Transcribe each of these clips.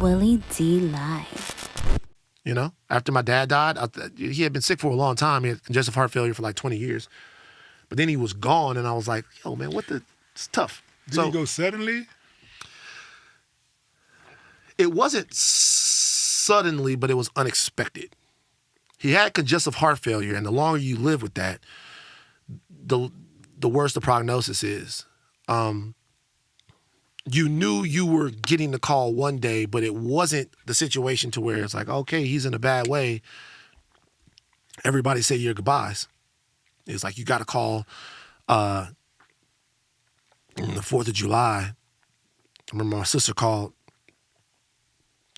Willie D Live. You know, after my dad died, he had been sick for a long time. He had congestive heart failure for like 20 years. But then he was gone, and I was like, yo, man, it's tough. Did he go suddenly? It wasn't suddenly, but it was unexpected. He had congestive heart failure, and the longer you live with that, the worse the prognosis is. You knew you were getting the call one day, but it wasn't the situation to where it's like, okay, he's in a bad way. Everybody say your goodbyes. It's like you got a call on the 4th of July. I remember my sister called.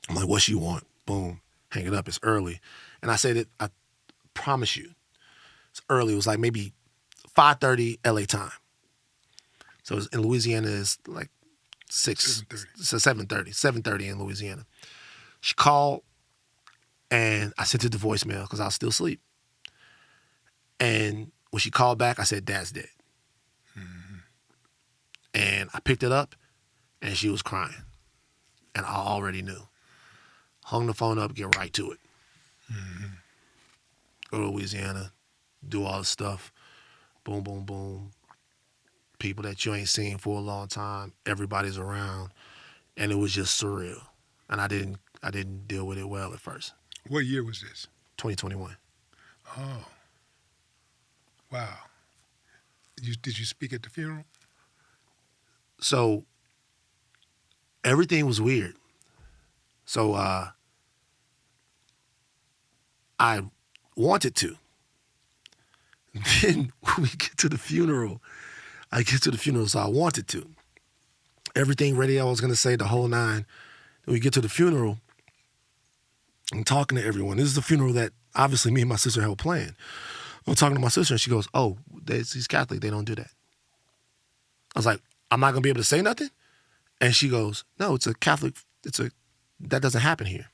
I'm like, what she want? Boom. Hang it up. It's early. And I said, I promise you, it's early. It was like maybe 5:30 LA time. So it was, in Louisiana, it's like 7:30 in Louisiana. She called, and I sent it to voicemail because I was still asleep. And when she called back, I said, Dad's dead. Mm-hmm. And I picked it up, and she was crying. And I already knew. Hung the phone up, get right to it. Mm-hmm. Go to Louisiana, do all the stuff. Boom, boom, boom. People that you ain't seen for a long time. Everybody's around. And it was just surreal. And I didn't deal with it well at first. What year was this? 2021. Oh. Wow. Did you speak at the funeral? So everything was weird. So I wanted to. Then when we get to the funeral, so I wanted to. Everything ready, I was going to say the whole nine. Then we get to the funeral, I'm talking to everyone. This is the funeral that obviously me and my sister held planned. I'm talking to my sister, and she goes, oh, he's Catholic. They don't do that. I was like, I'm not going to be able to say nothing? And she goes, no, it's a Catholic, that doesn't happen here.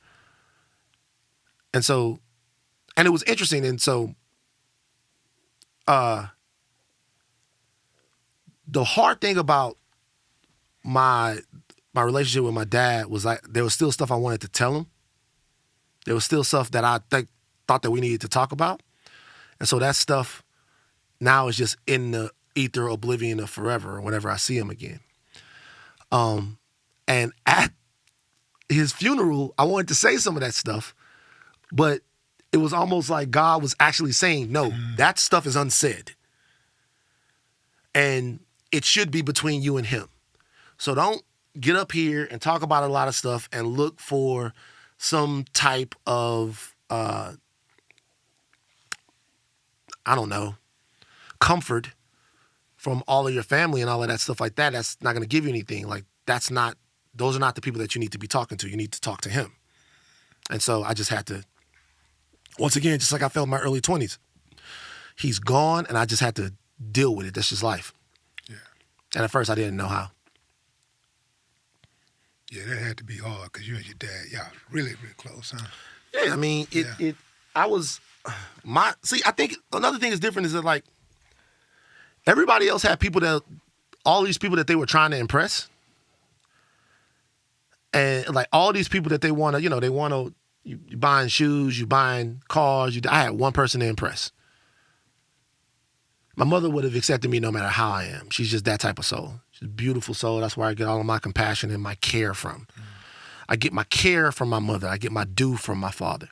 And so, and it was interesting. And so, the hard thing about my relationship with my dad was like, there was still stuff I wanted to tell him. There was still stuff that I thought that we needed to talk about. And so that stuff now is just in the ether oblivion of forever whenever I see him again. And at his funeral, I wanted to say some of that stuff, but it was almost like God was actually saying, no, that stuff is unsaid. And it should be between you and him. So don't get up here and talk about a lot of stuff and look for some type of, I don't know, comfort from all of your family and all of that stuff like that. That's not going to give you anything. Like, those are not the people that you need to be talking to. You need to talk to him. And so I just had to, once again, just like I felt in my early 20s, he's gone and I just had to deal with it. That's just life. Yeah. And at first I didn't know how. Yeah, that had to be hard because you and your dad, y'all really, really close, huh? Yeah, I mean, I think another thing that's different is that, like, everybody else had all these people that they were trying to impress. And, like, all these people that they want to, you buying shoes, you buying cars. I had one person to impress. My mother would have accepted me no matter how I am. She's just that type of soul. She's a beautiful soul. That's where I get all of my compassion and my care from. I get my care from my mother. I get my due from my father.